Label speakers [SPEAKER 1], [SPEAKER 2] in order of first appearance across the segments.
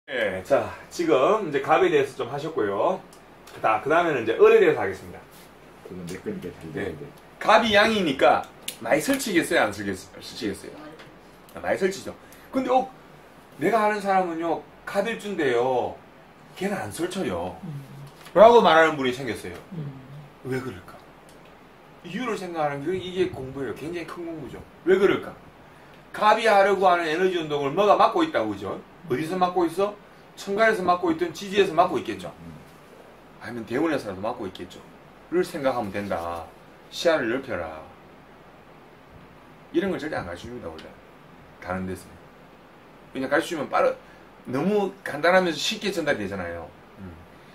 [SPEAKER 1] 네, 자, 지금 이제 갑에 대해서 좀 하셨고요. 그 다음에는 이제 을에 대해서 하겠습니다.
[SPEAKER 2] 그건 내 거니까 잘
[SPEAKER 1] 네.
[SPEAKER 2] 돼야 돼.
[SPEAKER 1] 갑이 양이니까 많이 설치겠어요? 안 설치겠어요? 많이 설치죠. 근데 내가 아는 사람은요, 갑일주인데요, 걔는 안 설쳐요. 라고 말하는 분이 생겼어요. 왜 그럴까? 이유를 생각하는 게 이게 공부예요. 굉장히 큰 공부죠. 왜 그럴까? 갑이 하려고 하는 에너지 운동을 뭐가 막고 있다고 그죠? 어디서 막고 있어? 천간에서 막고 있든 지지에서 막고 있겠죠. 아니면 대운에서라도 막고 있겠죠. 를 생각하면 된다. 시야를 넓혀라. 이런 걸 절대 안 가르쳐줍니다, 원래. 다른 데서. 그냥 가르쳐주면 너무 간단하면서 쉽게 전달이 되잖아요.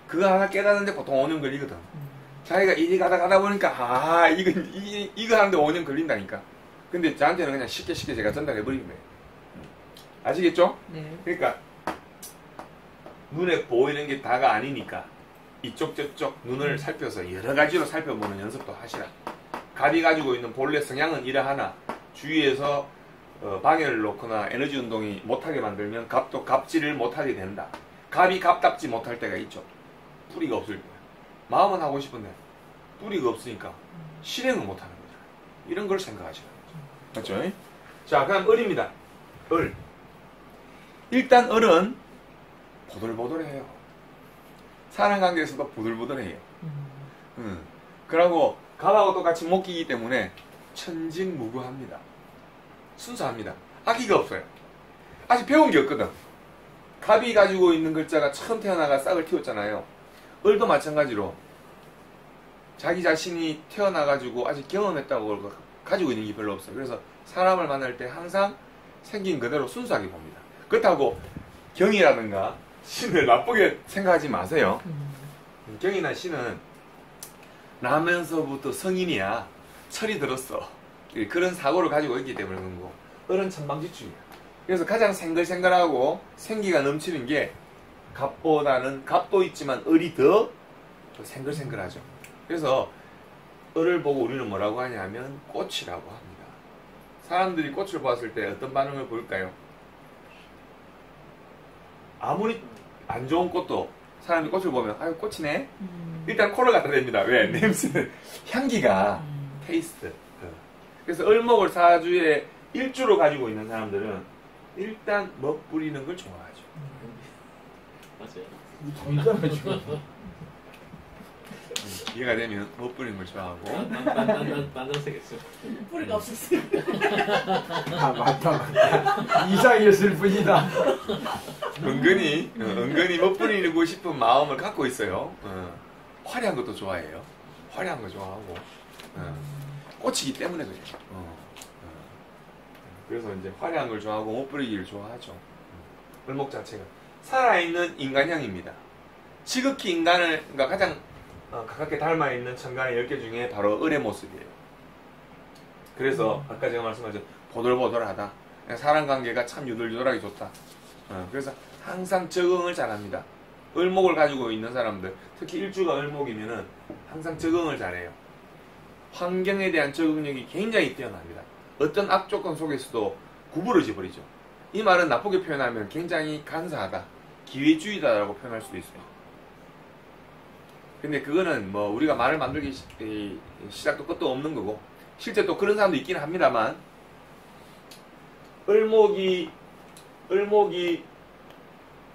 [SPEAKER 1] 그거 하나 깨닫는데 보통 5년 걸리거든. 자기가 이리 가다 보니까, 이거 하는데 5년 걸린다니까. 근데 저한테는 그냥 쉽게 제가 전달해버리는 거예요. 아시겠죠?
[SPEAKER 3] 네.
[SPEAKER 1] 그러니까, 눈에 보이는 게 다가 아니니까, 이쪽 저쪽 눈을 살펴서 여러 가지로 살펴보는 연습도 하시라. 갑이 가지고 있는 본래 성향은 이러하나 주위에서 방해를 놓거나 에너지 운동이 못하게 만들면 갑도 갑질을 못하게 된다. 갑이 갑답지 못할 때가 있죠. 뿌리가 없을 때. 마음은 하고 싶은데 뿌리가 없으니까 실행을 못하는 거죠. 이런 걸 생각하시라. 맞죠? 자, 그럼 을입니다. 을. 일단 을은 보들보들해요. 사람관계에서도 보들보들해요. 그러고 갑하고 똑같이 목기이기 때문에 천진무구합니다. 순수합니다. 악의가 없어요. 아직 배운 게 없거든. 갑이 가지고 있는 글자가 처음 태어나가 싹을 틔웠잖아요. 을도 마찬가지로 자기 자신이 태어나가지고 아직 경험했다고 가지고 있는 게 별로 없어요. 그래서 사람을 만날 때 항상 생긴 그대로 순수하게 봅니다. 그렇다고 경이라든가 신을 나쁘게 생각하지 마세요. 경이나 신은 나면서부터 성인이야. 철이 들었어. 그런 사고를 가지고 있기 때문에 그런 거고. 을은 천방지축이야. 그래서 가장 생글생글하고 생기가 넘치는 게 갑보다는 갑도 있지만 을이 더 생글생글하죠. 그래서 을을 보고 우리는 뭐라고 하냐면 꽃이라고 합니다. 사람들이 꽃을 봤을 때 어떤 반응을 보일까요? 아무리 안 좋은 꽃도 사람이 꽃을 보면 아유 꽃이네. 일단 코를 갖다 댑니다. 왜? 냄새는 향기가 테이스트. 그래서 을목을 사주에 일주로 가지고 있는 사람들은 일단 멋부리는 걸 좋아하죠.
[SPEAKER 4] 맞아요.
[SPEAKER 1] 이해가 되면 멋부리는 걸 좋아하고.
[SPEAKER 4] 난 쓰겠어.
[SPEAKER 3] 뿌리가 없었으니까.
[SPEAKER 2] 아 맞다. 이상했을 뿐이다.
[SPEAKER 1] 은근히 멋부리고 싶은 마음을 갖고 있어요. 화려한 것도 좋아해요. 화려한 거 좋아하고. 꽃이기 때문에 그래요. 그래서 이제 화려한 걸 좋아하고 멋부리기를 좋아하죠. 을목 자체가 살아있는 인간형입니다. 지극히 인간을 그러니까 가장 가깝게 닮아있는 천간의 10개 중에 바로 을의 모습이에요. 그래서 아까 제가 말씀하신 보들보들하다. 사람관계가 참 유들유들하게 좋다. 그래서 항상 적응을 잘합니다. 을목을 가지고 있는 사람들, 특히 일주가 을목이면은 항상 적응을 잘해요. 환경에 대한 적응력이 굉장히 뛰어납니다. 어떤 악조건 속에서도 구부러져 버리죠. 이 말은 나쁘게 표현하면 굉장히 간사하다, 기회주의다라고 표현할 수도 있어요. 근데 그거는 뭐 우리가 말을 만들기 시작도 끝도 없는 거고, 실제 또 그런 사람도 있긴 합니다만, 을목이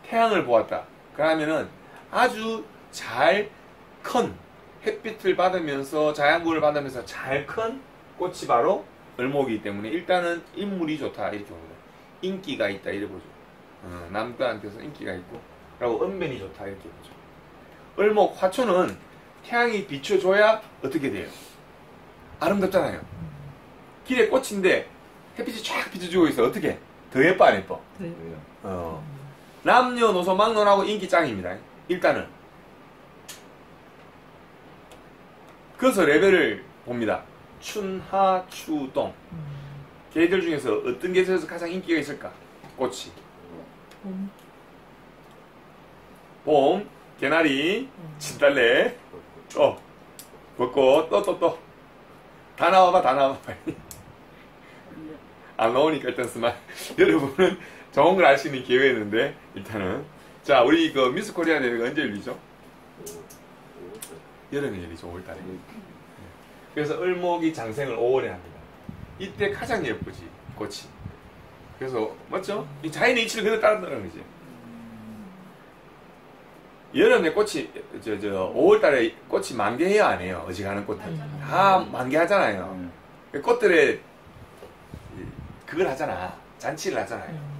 [SPEAKER 1] 태양을 보았다. 그러면은 아주 잘 큰 햇빛을 받으면서 자양분을 받으면서 잘 큰 꽃이 바로 을목이기 때문에 일단은 인물이 좋다 이렇게 봅니다. 인기가 있다 이래 보죠. 남들한테서 인기가 있고, 그리고 언변이 좋다 이렇게 보죠. 을목 화초는 태양이 비춰줘야 어떻게 돼요? 아름답잖아요. 길에 꽃인데 햇빛이 쫙 비춰주고 있어. 어떻게? 더 예뻐 안 예뻐?
[SPEAKER 3] 네.
[SPEAKER 1] 남녀노소 막론하고 인기 짱입니다. 일단은. 그래서 레벨을 봅니다. 춘하, 추, 동. 계절 중에서 어떤 계절에서 가장 인기가 있을까? 꽃이. 봄, 개나리, 진달래, 벚꽃, 또. 다 나와봐. 안 나오니까 일단 스마일. 여러분은 좋은 걸 알 수 있는 기회였는데, 일단은 자, 우리 그 미스 코리아 대회가 언제 열리죠? 여름에 열리죠, 5월달에. 그래서 을목이 장생을 5월에 합니다. 이때 가장 예쁘지, 꽃이. 그래서 맞죠? 이 자연의 이치를 그대로 따른다는 거지. 여름에 꽃이 5월달에 꽃이 만개해요, 안 해요? 어지간한 꽃들 다 만개하잖아요. 꽃들의 그걸 하잖아, 잔치를 하잖아요.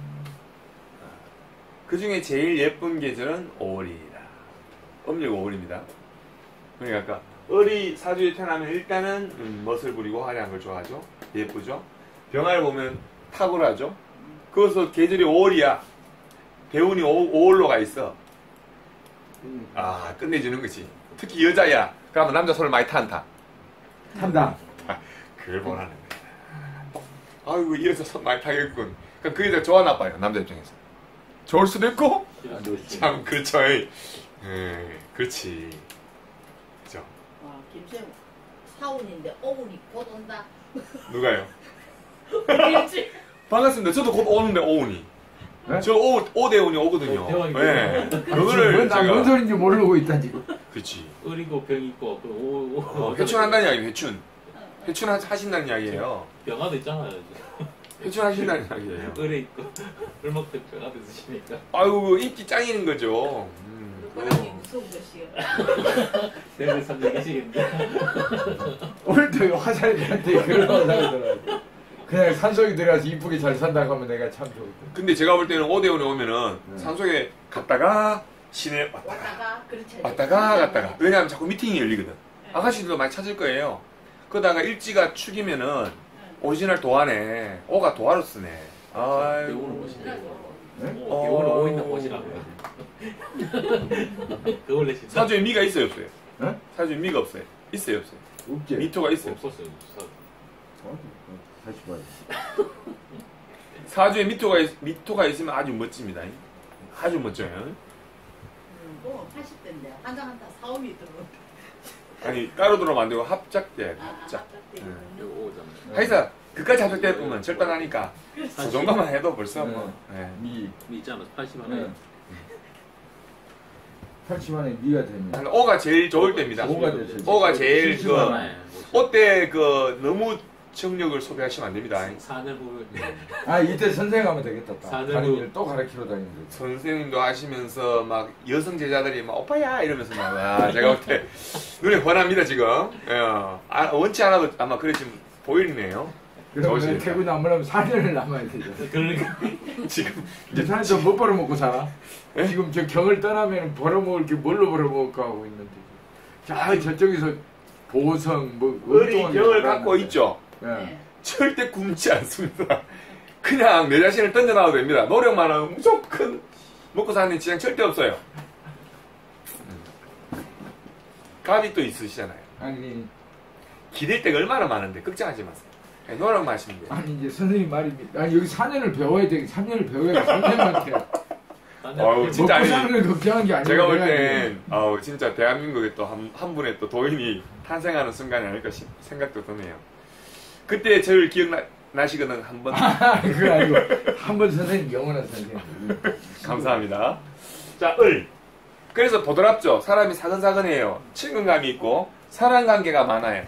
[SPEAKER 1] 그 중에 제일 예쁜 계절은 5월이다. 음력 5월입니다. 그러니까 아까 을이 사주에 태어나면 일단은 멋을 부리고 화려한 걸 좋아하죠. 예쁘죠. 병화를 보면 탁월하죠. 그것도 계절이 5월이야. 대운이 5월로 가 있어. 아, 끝내주는 거지. 특히 여자야. 그러면 남자 손을 많이 탄다.
[SPEAKER 2] 탄다.
[SPEAKER 1] 그걸 원하는 거야. 아이고, 이 여자 손 많이 타겠군. 그럼 그 여자 좋아 나빠요, 남자 입장에서. 좋을 수도 있고, 참, 그렇죠. 그렇지. 그죠.
[SPEAKER 3] 와, 김수영 사운인데 오운이 곧 온다.
[SPEAKER 1] 누가요?
[SPEAKER 3] 그렇지.
[SPEAKER 1] 반갑습니다. 저도 곧 오는데, 오운이.
[SPEAKER 2] 네?
[SPEAKER 1] 저 오대운이 오거든요.
[SPEAKER 4] 대왕이구나.
[SPEAKER 1] 네.
[SPEAKER 2] 지금
[SPEAKER 1] 그거를
[SPEAKER 2] 나 뭔
[SPEAKER 1] 제가.
[SPEAKER 2] 소리인지 모르고 있다 지금.
[SPEAKER 1] 그치.
[SPEAKER 4] 을이고 병이고 오
[SPEAKER 1] 회춘한다는 이야기, 회춘. 회춘하신다는 이야기예요.
[SPEAKER 4] 병화도 있잖아요.
[SPEAKER 1] 회춘하신다는 이야기예요.
[SPEAKER 4] 을에 있고 을목대 병화도 있으시니까.
[SPEAKER 1] 아이고, 인기 짱이는 거죠.
[SPEAKER 3] 그런 무서운 것이요.
[SPEAKER 4] 내일 삼년 계시겠네.
[SPEAKER 2] 오늘도 화살이한테 그런 화살이더라고. 그냥 산속에 들어가서 이쁘게 잘 산다고 하면 내가 참 좋을 거.
[SPEAKER 1] 근데 제가 볼 때는 오대원에 오면은 산속에 갔다가 시내
[SPEAKER 3] 왔다가 그렇지.
[SPEAKER 1] 왔다가 갔다가. 왜냐하면 자꾸 미팅이 열리거든. 아가씨들도 많이 찾을 거예요. 그러다가 일지가 축이면은 오리지널 도안에 오가 도화로 쓰네.
[SPEAKER 4] 대운을
[SPEAKER 1] 아이고.
[SPEAKER 4] 보시네.
[SPEAKER 2] 네?
[SPEAKER 4] 대운을 오인다 보시라고요. 그 원래 진짜
[SPEAKER 1] 사주에 미가 있어요, 없어요?
[SPEAKER 2] 네?
[SPEAKER 1] 사주에 미가 없어요. 있어요, 없어요?
[SPEAKER 2] 없지.
[SPEAKER 1] 미토가 있어요.
[SPEAKER 4] 없었어요.
[SPEAKER 2] 다시 봐야
[SPEAKER 1] 사주에 미토가 있으면 아주 멋집니다. 아주 멋져요.
[SPEAKER 3] 또 80대인데 한장한다 사오미 들어온다.
[SPEAKER 1] 아니, 따로 들어오면 안 되고 합작돼야 돼, 합작.
[SPEAKER 4] 오잖아요.
[SPEAKER 1] 하여튼 그까지 합작돼 보면 절단하니까 그 정도만 해도 벌써 뭐. 네.
[SPEAKER 2] 미.
[SPEAKER 4] 있잖아. 80만
[SPEAKER 2] 네.
[SPEAKER 4] 원.
[SPEAKER 2] 80만에 미가 됩니다.
[SPEAKER 1] 오가 제일 좋을 때입니다.
[SPEAKER 2] 오가 됐어요.
[SPEAKER 1] 오가 제일
[SPEAKER 2] 70만
[SPEAKER 1] 그
[SPEAKER 2] 원.
[SPEAKER 1] 옷때 그 너무 정력을 소비하시면 안 됩니다.
[SPEAKER 4] 4년 후에
[SPEAKER 2] 아 이때 선생하면 되겠다.
[SPEAKER 4] 사는
[SPEAKER 2] 다른
[SPEAKER 4] 후-
[SPEAKER 2] 일을 또 가르치러 다니는 거지.
[SPEAKER 1] 선생님도 하시면서 막 여성 제자들이 막 오빠야 이러면서 막 제가 볼 때 눈에 훤합니다 지금. 원치 않아도 아마 그러시면 보이네요.
[SPEAKER 2] 그러면
[SPEAKER 1] 좋으시겠다.
[SPEAKER 2] 태국 남으려면 4년을 남아야 되죠.
[SPEAKER 4] 그러니까
[SPEAKER 1] 지금
[SPEAKER 2] 이제 사실 못 벌어먹고 살아.
[SPEAKER 1] 예?
[SPEAKER 2] 지금 저 경을 떠나면 벌어먹을 게 뭘로 벌어먹을까 하고 있는데. 자 저쪽에서 보성 뭐
[SPEAKER 1] 의리
[SPEAKER 2] 엉뚱한 게
[SPEAKER 1] 경을
[SPEAKER 2] 나가는데.
[SPEAKER 1] 갖고 있죠.
[SPEAKER 2] 예.
[SPEAKER 1] 절대 굶지 않습니다. 그냥 내 자신을 던져놔도 됩니다. 노력만 하면 무조건 먹고 사는 지장 절대 없어요. 갑이 또 있으시잖아요.
[SPEAKER 2] 아니
[SPEAKER 1] 기댈 데가 얼마나 많은데 걱정하지 마세요. 그냥 노력만 하시면 돼요.
[SPEAKER 2] 아니 이제 선생님 말입니다. 아니 여기 4년을 배워야 돼. 3년을 배워야 선생님한테
[SPEAKER 1] 아우, 진짜
[SPEAKER 2] 먹고
[SPEAKER 1] 아니,
[SPEAKER 2] 사는 걸 걱정한 게 아니고
[SPEAKER 1] 제가 볼
[SPEAKER 2] 내가
[SPEAKER 1] 땐 진짜 대한민국에 또 한 분의 또 도인이 탄생하는 순간이 아닐까 생각도 드네요. 그때 저를 기억나시거든 한번.
[SPEAKER 2] 그거 아니고 한 번 선생님 영원한 선생님.
[SPEAKER 1] 감사합니다. 자, 을. 그래서 보드랍죠. 사람이 사근사근해요. 친근감이 있고 사랑관계가 많아요.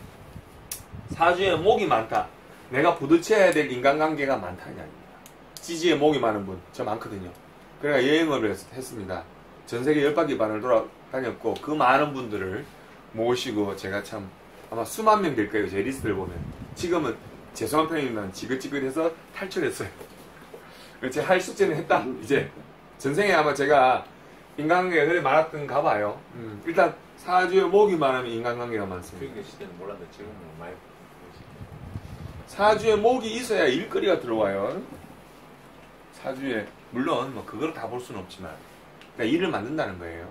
[SPEAKER 1] 사주에 목이 많다. 내가 부딪혀야 될 인간관계가 많다는 이야기입니다. 지지에 목이 많은 분, 저 많거든요. 그래가 여행을 했습니다. 전 세계 10바퀴 반을 돌아다녔고 그 많은 분들을 모시고 제가 참 아마 수만 명 될 거예요. 제 리스트를 보면. 지금은 죄송한 편이지만 지긋지긋해서 탈출했어요. 제 할 숙제는 했다. 이제 전생에 아마 제가 인간관계가 그래 많았던가 봐요. 일단 사주에 목이 많으면 인간관계가 많습니다.
[SPEAKER 4] 교육의 시대는 몰랐는데 지금은 많이
[SPEAKER 1] 사주에 목이 있어야 일거리가 들어와요. 사주에 물론 뭐 그걸 다 볼 수는 없지만 그러니까 일을 만든다는 거예요.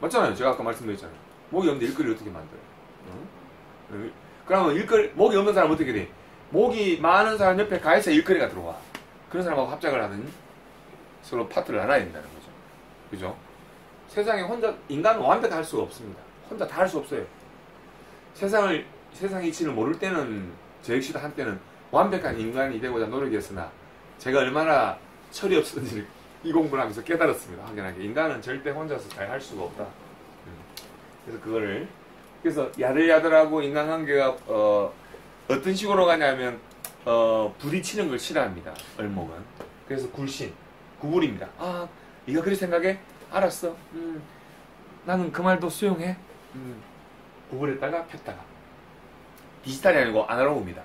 [SPEAKER 1] 맞잖아요. 제가 아까 말씀드렸잖아요. 목이 없는데 일거리 어떻게 만들어요? 그러면 목이 없는 사람 어떻게 돼? 목이 많은 사람 옆에 가해서 일거리가 들어와. 그런 사람하고 합작을 하든 서로 파트를 나눠야 된다는 거죠. 그죠? 세상에 인간은 완벽할 수가 없습니다. 혼자 다 할 수 없어요. 세상의 이치를 모를 때는 저 역시도 한때는 완벽한 인간이 되고자 노력했으나 제가 얼마나 철이 없었는지 이 공부를 하면서 깨달았습니다. 확연하게 인간은 절대 혼자서 잘 할 수가 없다. 그래서 그거를 그래서 야들야들하고 인간관계가 어떤 식으로 가냐면 부딪히는 걸 싫어합니다. 을목은. 그래서 굴신, 구불입니다. 아, 네가 그렇게 생각해? 알았어. 나는 그 말도 수용해. 구불했다가 폈다가. 디지털이 아니고 아날로그입니다.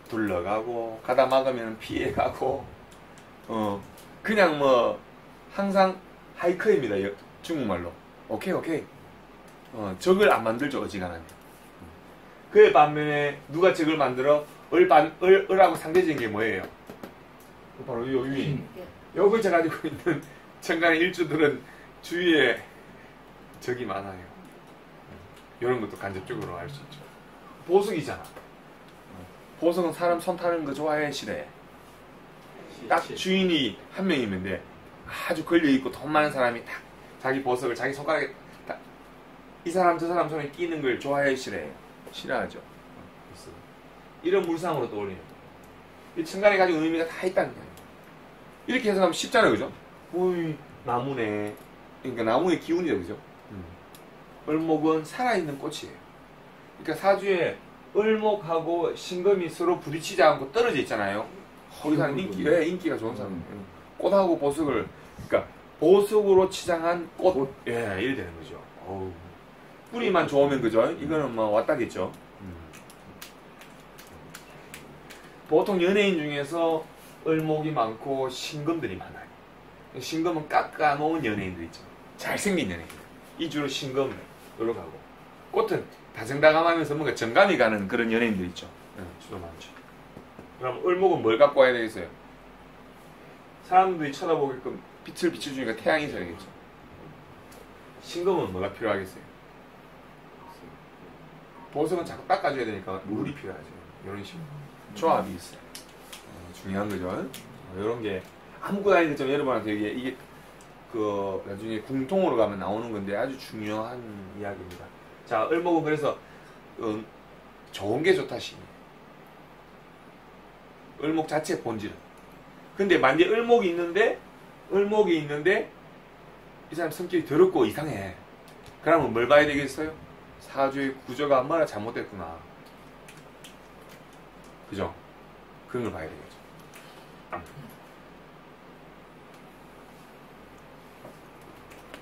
[SPEAKER 1] 둘러가고 가다 막으면 피해가고 그냥 뭐 항상 하이커입니다. 중국말로. 오케이. 적을 안 만들죠. 어지간하면. 그에 반면에 누가 적을 만들어? 을하고 상대적인 게 뭐예요? 바로 요 유인. 요걸 가지고 있는 천간의 일주들은 주위에 적이 많아요. 이런 것도 간접적으로 알 수 있죠. 보석이잖아. 보석은 사람 손 타는 거 좋아해, 싫어해? 딱 주인이 한 명이면 돼. 아주 걸려있고 돈 많은 사람이 딱 자기 보석을 자기 손가락에 딱 이 사람 저 사람 손에 끼는 걸 좋아해, 싫어해? 싫어하죠. 이런 물상으로 떠올리는 거예요. 이 천간에 가지고 의미가 다 있다는 거예요. 이렇게 해석하면 쉽잖아요, 그죠? 오이, 나무네. 그러니까 나무의 기운이죠, 그죠? 을목은 살아있는 꽃이에요. 그러니까 사주에 을목하고 신금이 서로 부딪히지 않고 떨어져 있잖아요. 거기 사는 인기가 좋은 사람이에요. 꽃하고 보석을, 그러니까 보석으로 치장한 꽃, 예, 이래 되는 거죠. 어우. 뿌리만 좋으면 그죠? 이거는 뭐 왔다겠죠. 보통 연예인 중에서 을목이 많고 신금들이 많아요. 신금은 깎아놓은 연예인들 있죠. 잘생긴 연예인들. 이 주로 신금 놀러가고. 꽃은 다정다감하면서 뭔가 정감이 가는 그런 연예인들 있죠. 주로 많죠. 그럼 을목은 뭘 갖고 와야 되겠어요? 사람들이 쳐다보게끔 빛을 비춰주니까 태양이 있어야겠죠. 신금은 뭐가 필요하겠어요? 보석은 자꾸 닦아줘야 되니까 물이 필요하죠. 이런 식으로 조합이 있어요. 중요한 거죠. 이런 게 아무것도 아닌데 좀 여러분한테 이게 그 나중에 궁통으로 가면 나오는 건데 아주 중요한 이야기입니다. 자, 을목은 그래서 좋은 게 좋다시. 을목 자체 본질은. 근데 만약에 을목이 있는데 이 사람 성격이 더럽고 이상해. 그러면 뭘 봐야 되겠어요? 사주의 구조가 얼마나 잘못됐구나. 그죠? 그런 걸 봐야 되겠죠.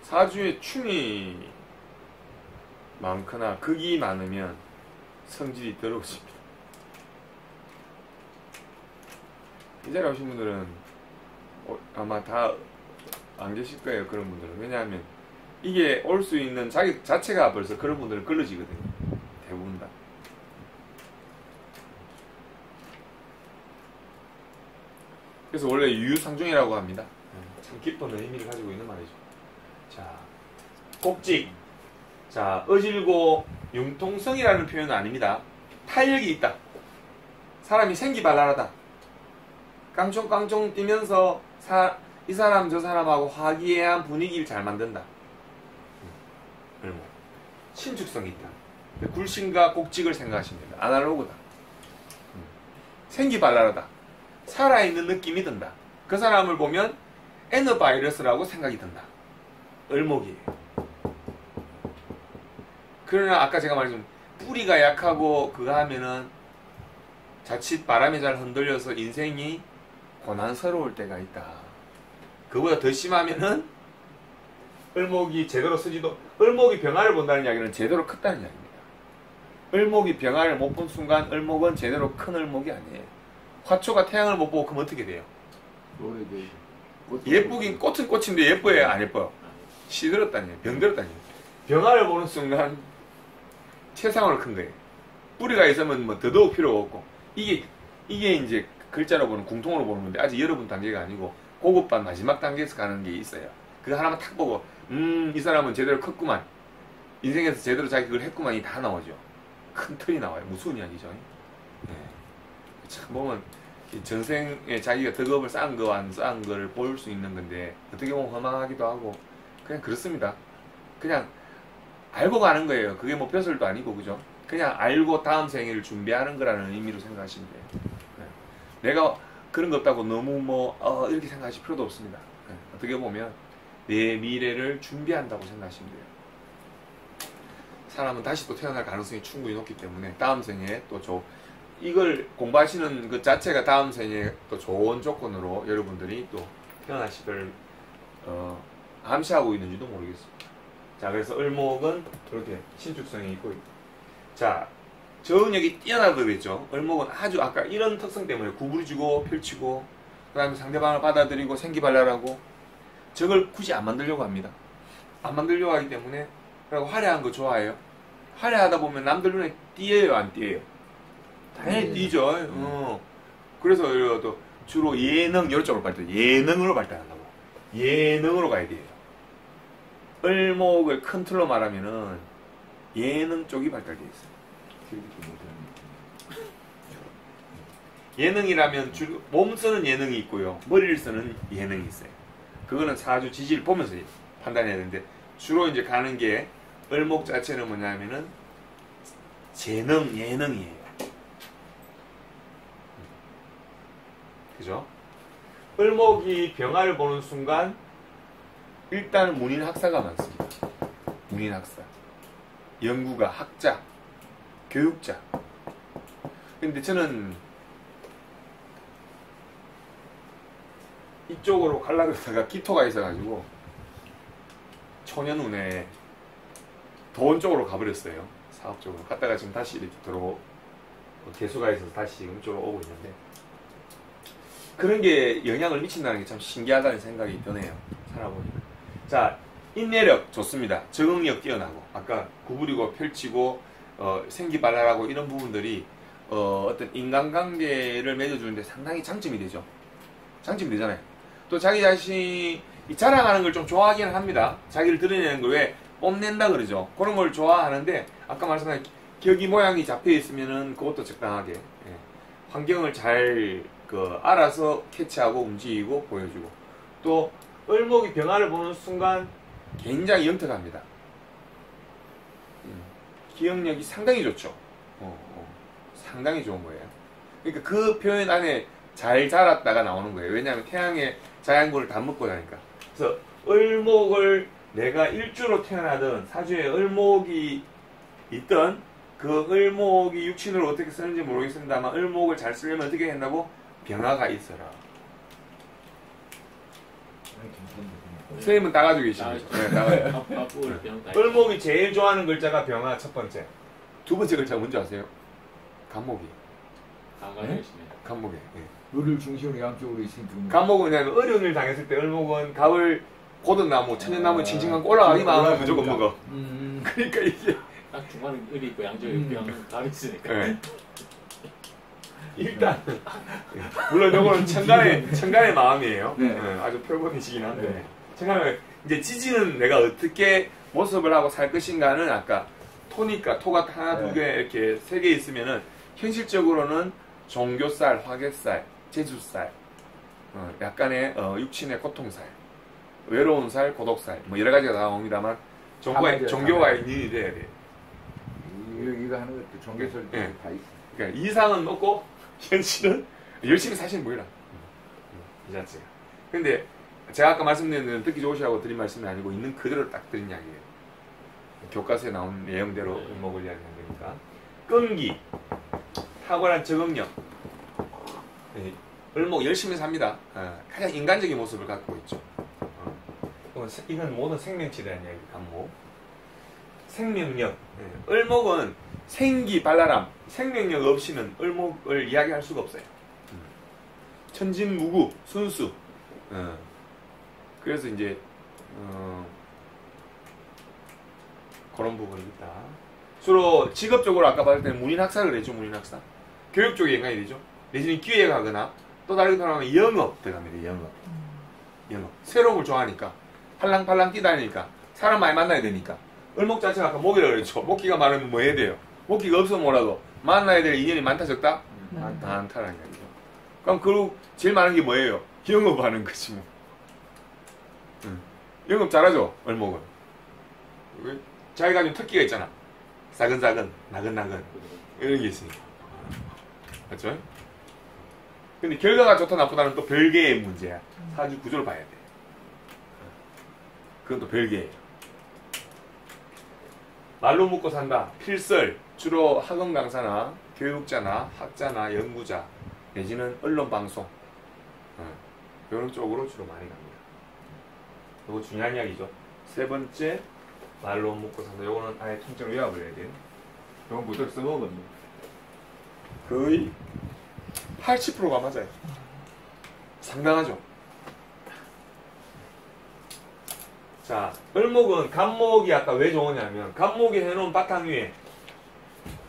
[SPEAKER 1] 사주에 충이 많거나 극이 많으면 성질이 더러워집니다. 이 자리에 오신 분들은 아마 다 안 계실 거예요. 그런 분들은. 왜냐하면 이게 올 수 있는 자기 자체가 벌써 그런 분들은 걸러지거든요. 대부분 다. 그래서 원래 유유상종이라고 합니다. 참 깊은 의미를 가지고 있는 말이죠. 자, 곡직. 자, 어질고 융통성이라는 표현은 아닙니다. 탄력이 있다. 사람이 생기발랄하다. 깡총깡총 뛰면서 이 사람 저 사람하고 화기애애한 분위기를 잘 만든다. 신축성이 있다. 굴신과 곡직을 생각하시면 됩니다. 아날로그다. 생기발랄하다. 살아있는 느낌이 든다. 그 사람을 보면 에너바이러스라고 생각이 든다. 을목이에요. 그러나 아까 제가 말했지만 뿌리가 약하고 그거 하면은 자칫 바람에 잘 흔들려서 인생이 고난스러울 때가 있다. 그보다 더 심하면은 을목이 제대로 쓰지도, 을목이 병화를 본다는 이야기는 제대로 컸다는 이야기입니다. 을목이 병화를 못 본 순간 을목은 제대로 큰 을목이 아니에요. 화초가 태양을 못 보고 그럼 어떻게 돼요? 예쁘긴 꽃은 꽃인데 예뻐요? 안 예뻐요? 시들었다니, 병들었다니. 병화를 보는 순간 최상으로 큰 거예요. 뿌리가 있으면 뭐 더더욱 필요가 없고, 이게 이제 글자로 보는, 궁통으로 보는 건데 아직 여러분 단계가 아니고 고급반 마지막 단계에서 가는 게 있어요. 그거 하나만 탁 보고 이 사람은 제대로 컸구만, 인생에서 제대로 자기 그걸 했구만이 다 나오죠. 큰 틀이 나와요. 무서운 이야기죠. 네. 참 보면 전생에 자기가 덕업을 쌓은 거 안 쌓은 거를 보일 수 있는 건데 어떻게 보면 허망하기도 하고 그냥 그렇습니다. 그냥 알고 가는 거예요. 그게 뭐 벼슬도 아니고, 그죠? 그냥 알고 다음 생애를 준비하는 거라는 의미로 생각하시면 돼요. 네. 내가 그런 거 없다고 너무 이렇게 생각하실 필요도 없습니다. 네. 어떻게 보면 내 미래를 준비한다고 생각하시면 돼요. 사람은 다시 또 태어날 가능성이 충분히 높기 때문에 다음 생에 또 이걸 공부하시는 그 자체가 다음 생에 또 좋은 조건으로 여러분들이 또 태어나시기를 암시하고 있는지도 모르겠습니다. 자, 그래서 을목은 이렇게 신축성이 있고, 자, 저응력이 뛰어나다고 그랬죠. 을목은 아주 아까 이런 특성 때문에 구부러지고 펼치고 그 다음에 상대방을 받아들이고 생기발랄하고 저걸 굳이 안 만들려고 합니다. 안 만들려고 하기 때문에 그리고 화려한 거 좋아해요. 화려하다 보면 남들 눈에 띄어요, 안 띄어요? 당연히 띄죠. 그래서 또 주로 예능 이런 쪽으로 발달, 예능으로 발달한다고. 예능으로 가야 돼요. 을목을 큰 틀로 말하면은 예능 쪽이 발달되어 있어요. 예능이라면 몸 쓰는 예능이 있고요, 머리를 쓰는 예능이 있어요. 그거는 사주 지지를 보면서 판단해야 되는데 주로 이제 가는 게 을목 자체는 뭐냐면은 예능이에요. 그죠? 을목이 병화를 보는 순간 일단 문인학사가 많습니다. 문인학사, 연구가, 학자, 교육자. 근데 저는 이쪽으로 가려고 하다가 기토가 있어가지고 초년운에 돈 쪽으로 가버렸어요. 사업 쪽으로 갔다가 지금 다시 이렇게 개수가 있어서 다시 지금 이쪽으로 오고 있는데, 그런 게 영향을 미친다는 게 참 신기하다는 생각이 드네요. 살아보니까. 자, 인내력 좋습니다. 적응력 뛰어나고, 아까 구부리고 펼치고 생기발랄하고 이런 부분들이 어떤 인간관계를 맺어주는데 상당히 장점이 되죠. 장점이 되잖아요. 또 자기 자신이 자랑하는 걸 좀 좋아하기는 합니다. 자기를 드러내는 걸 왜 뽐낸다 그러죠. 그런 걸 좋아하는데, 아까 말씀드린 격이 모양이 잡혀 있으면은 그것도 적당하게 환경을 잘 알아서 캐치하고 움직이고 보여주고, 또 을목이 병화를 보는 순간 굉장히 영특합니다. 기억력이 상당히 좋죠. 상당히 좋은 거예요. 그러니까 그 표현 안에 잘 자랐다가 나오는 거예요. 왜냐하면 태양의 자양분을 다 먹고 나니까. 그래서 을목을 내가 일주로 태어나든 사주에 을목이 있던 그 을목이 육신으로 어떻게 쓰는지 모르겠습니다만, 을목을 잘 쓰려면 어떻게 한다고? 병화가 있어라. 선생님은 다 가지고 계십니다. 네, 다 가지고. 을목이 제일 좋아하는 글자가 병화 첫 번째. 두 번째 글자 뭔지 아세요? 간목이. 간목이.
[SPEAKER 2] 을을 중심으로 양쪽으로 있으니까.
[SPEAKER 1] 간목은 그냥 어려운 일 당했을 때 을목은 갑을 고든 나무, 천연나무 징징한 올라가기만 하면 무조건 먹어. 그러니까 이게
[SPEAKER 4] 딱 중간에 을이 있고 양쪽에 병은 갑이 있으니까.
[SPEAKER 1] 네. 일단 물론 이거는 천간의 마음이에요.
[SPEAKER 2] 네.
[SPEAKER 1] 아주 표본이시긴 한데, 천간은 이제 지지는 내가 어떻게 모습을 하고 살 것인가는 아까 토니까 토가 하나 두 개 이렇게 세 개 있으면은 현실적으로는 종교살, 화개살, 재주살, 약간의 육신의 고통살, 외로운 살, 고독살, 뭐 여러 가지가 나옵니다만 종교와 인연이 돼야 돼.
[SPEAKER 2] 이거 하는 것도 종교설 다 있어.
[SPEAKER 1] 그러니까 이상은 없고 현실은 열심히 사시는 분이라. 이 자체가. 근데 제가 아까 말씀드린 듣기 좋으시라고 드린 말씀이 아니고 있는 그대로 딱 드린 이야기예요. 교과서에 나온 내용대로 을목을 이야기한 거니까. 끈기, 탁월한 적응력. 을목 열심히 삽니다. 가장 인간적인 모습을 갖고 있죠. 이건 모든 생명체에 대한 이야기, 간목. 생명력. 을목은 생기발랄함, 생명력 없이는 을목을 이야기할 수가 없어요. 천진무구, 순수. 그래서 이제 그런 부분이 있다. 주로 직업적으로 아까 봤을 때는 문인학사를 했죠. 문인학사. 교육 쪽에 연관이 되죠. 내지는 기획하거나 또 다르게 말하면 영업 들어갑니다. 영업. 새로운 걸 좋아하니까 팔랑팔랑 뛰다니니까 사람 많이 만나야 되니까. 을목 자체가 아까 목이라고 그랬죠. 목기가 많으면 뭐 해야 돼요? 목기가 없으면 뭐라도 만나야 될 인연이 많다 적다? 많다라는 얘기죠. 그럼 그 제일 많은 게 뭐예요? 영업하는 거지 뭐. 영업 잘하죠. 을목은. 자기가 좀 특기가 있잖아. 싸근싸근, 나근나근 이런 게 있으니까. 맞죠? 근데 결과가 좋다 나쁘다는 또 별개의 문제야. 사주 구조를 봐야 돼. 그건 또 별개예요. 말로 묻고 산다. 필설. 주로 학원 강사나 교육자나 학자나 연구자 내지는 언론 방송 이런 쪽으로 주로 많이 갑니다. 이거 중요한 이야기죠. 세 번째 말로 묻고 산다. 이거는 아예 통째로 외워버려야 돼요. 이건 무적 써먹거든요. 거의 80%가 맞아요. 상당하죠. 자, 을목은 간목이 아까 왜 좋으냐면 간목이 해놓은 바탕 위에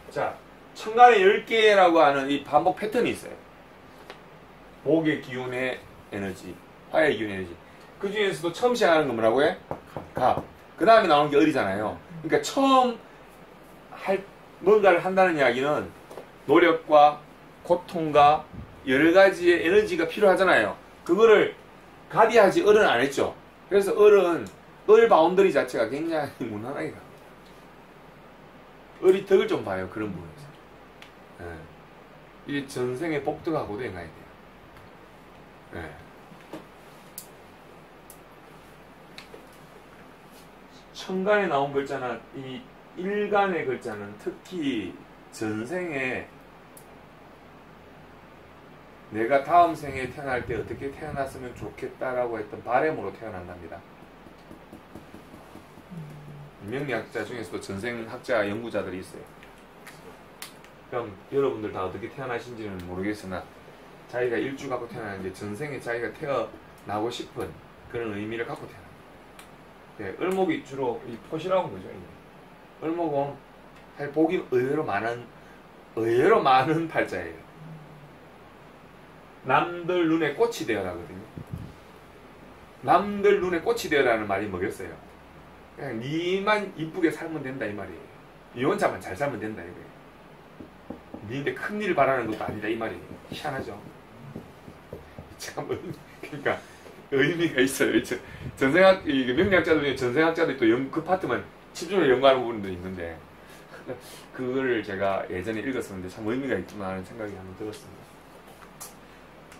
[SPEAKER 1] 자, 천간에 10개라고 하는 이 반복 패턴이 있어요. 목의 기운의 에너지, 화의 기운의 에너지. 그 중에서도 처음 시작하는 건 뭐라고 해? 갑. 그 다음에 나오는 게 을이잖아요. 그러니까 처음 뭔가를 한다는 이야기는 노력과 고통과 여러 가지의 에너지가 필요하잖아요. 그거를 갑이 하지 을은 안 했죠. 그래서 을은 을 바운더리 자체가 굉장히 무난하게 갑니다. 을이 덕을 좀 봐요. 그런 부분에서. 이 전생의 복덕하고도 연관이 돼요. 천간에 나온 글자나 이 일간의 글자는 특히 전생에 내가 다음 생에 태어날 때 어떻게 태어났으면 좋겠다라고 했던 바람으로 태어난답니다. 명리학자 중에서도 전생학자 연구자들이 있어요. 그럼 여러분들 다 어떻게 태어나신지는 모르겠으나 자기가 일주 갖고 태어나는데 전생에 자기가 태어나고 싶은 그런 의미를 갖고 태어납니다. 네, 을목이 주로 이 토시라고 하는 거죠. 을목은 사실 복이 의외로 많은 팔자예요. 남들 눈에 꽃이 되어라거든요. 남들 눈에 꽃이 되어라는 말이 뭐겠어요? 그냥 니만 이쁘게 살면 된다 이 말이에요. 니 혼자만 잘 살면 된다 이거예요. 니인데 큰 일을 바라는 것도 아니다 이 말이에요. 희한하죠. 참 그러니까 의미가 있어요. 전생학 명리학자들 중에 전생학자들이 또 그 파트만 집중을 연구하는 부분도 있는데 그거를 제가 예전에 읽었었는데 참 의미가 있구나 하는 생각이 한번 들었습니다.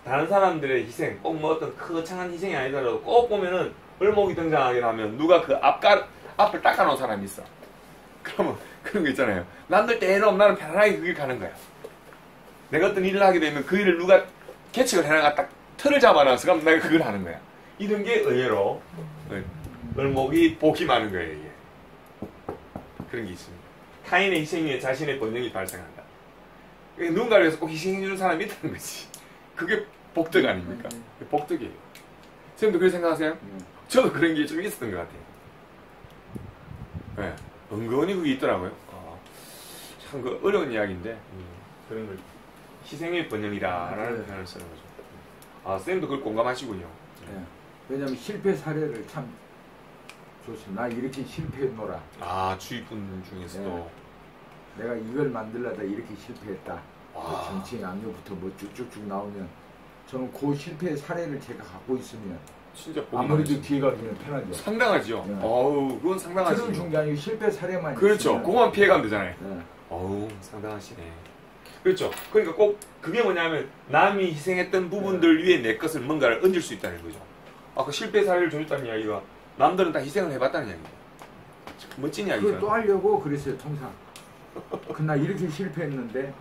[SPEAKER 1] 다른 사람들의 희생, 꼭 뭐 어떤 거창한 희생이 아니더라도 꼭 보면은 을목이 등장하긴 하면 누가 그 앞을 닦아놓은 사람이 있어. 그러면 그런 거 있잖아요. 남들 때로 나는 편안하게 그 길 가는 거야. 내가 어떤 일을 하게 되면 그 일을 누가 계책을 해나가 딱 틀을 잡아놔서 그럼 내가 그걸 하는 거야. 이런 게 의외로 을목이 복이 많은 거예요. 이게. 그런 게 있습니다. 타인의 희생 위에 자신의 본능이 발생한다. 누군가를 위해서 꼭 희생해주는 사람이 있다는 거지. 그게 복덕 아닙니까? 복덕이에요. 선생님도 그렇게 생각하세요? 저도 그런 게 좀 있었던 것 같아요. 네. 은근히 그게 있더라고요. 참 그 어려운 이야기인데 그런 걸 희생의 본능이라는 표현을 쓰는 거죠. 선생님도 그걸 공감하시군요.
[SPEAKER 2] 네. 왜냐면 실패 사례를 참 좋습니다. 나 이렇게 실패했노라.
[SPEAKER 1] 주위분 중에서도
[SPEAKER 2] 내가 이걸 만들려다 이렇게 실패했다. 정치인 압력부터 뭐 쭉쭉쭉 나오면 저는 그 실패 사례를 제가 갖고 있으면
[SPEAKER 1] 진짜
[SPEAKER 2] 아무래도 뒤가 그냥 편하죠.
[SPEAKER 1] 상당하죠.
[SPEAKER 2] 네.
[SPEAKER 1] 그건 상당하지.
[SPEAKER 2] 그런 중간에 실패 사례만
[SPEAKER 1] 그렇죠.
[SPEAKER 2] 있으면
[SPEAKER 1] 그거만 피해가면 되잖아요.
[SPEAKER 2] 네.
[SPEAKER 1] 상당하시네. 그렇죠. 그러니까 꼭 그게 뭐냐면 남이 희생했던 부분들 위에 내 것을 뭔가를 얹을 수 있다는 거죠. 그 실패 사례를 줘줬다는 이야기가 남들은 다 희생을 해봤다는 이야기죠. 멋진 이야기죠.
[SPEAKER 2] 그걸 또 하려고 그랬어요. 통상. 그날 이렇게 실패했는데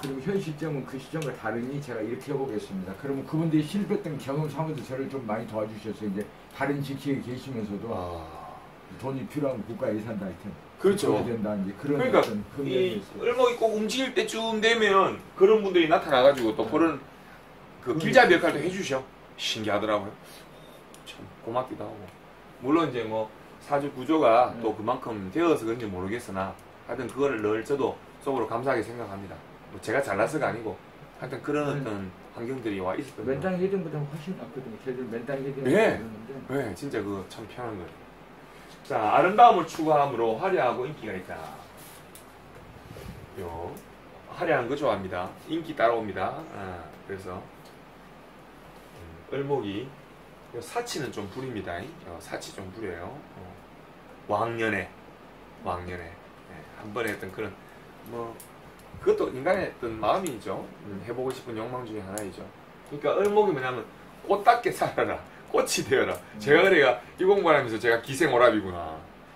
[SPEAKER 2] 그럼 현 시점은 그 시점과 다르니 제가 이렇게 해보겠습니다. 그러면 그분들이 실패했던 경험 삼아서 저를 좀 많이 도와주셔서 이제 다른 직책에 계시면서도 돈이 필요한 국가 예산도 하여튼
[SPEAKER 1] 그렇죠.
[SPEAKER 2] 된다 이제 그런
[SPEAKER 1] 그러니까
[SPEAKER 2] 어떤
[SPEAKER 1] 이 을목이 꼭 움직일 때쯤 되면 그런 분들이 나타나가지고 또 그런 그 길잡이 역할도 해주셔. 신기하더라고요. 참 고맙기도 하고. 물론 이제 뭐 사주 구조가 또 그만큼 되어서 그런지 모르겠으나 하여튼 그거를 늘 저도 속으로 감사하게 생각합니다. 뭐 제가 잘나서가 아니고 하여튼 그런 어떤 환경들이 와 있었던 거예요.
[SPEAKER 2] 맨땅 헤딩보다 훨씬 낫거든요. 걔들 맨땅 헤딩
[SPEAKER 1] 네, 진짜 그거 참 편한 거예요. 자, 아름다움을 추구함으로 화려하고 인기가 있다. 화려한 거 좋아합니다. 인기 따라옵니다. 그래서 을목이 사치는 좀 부립니다. 사치 좀 부려요. 왕년에 한 번에 했던 그런 뭐 그것도 인간의 어떤 마음이죠. 해보고 싶은 욕망 중에 하나이죠. 그러니까 을목이 뭐냐면 꽃답게 살아라. 꽃이 되어라. 제가 그래가 이 공부하면서 제가 기생오랍이구나.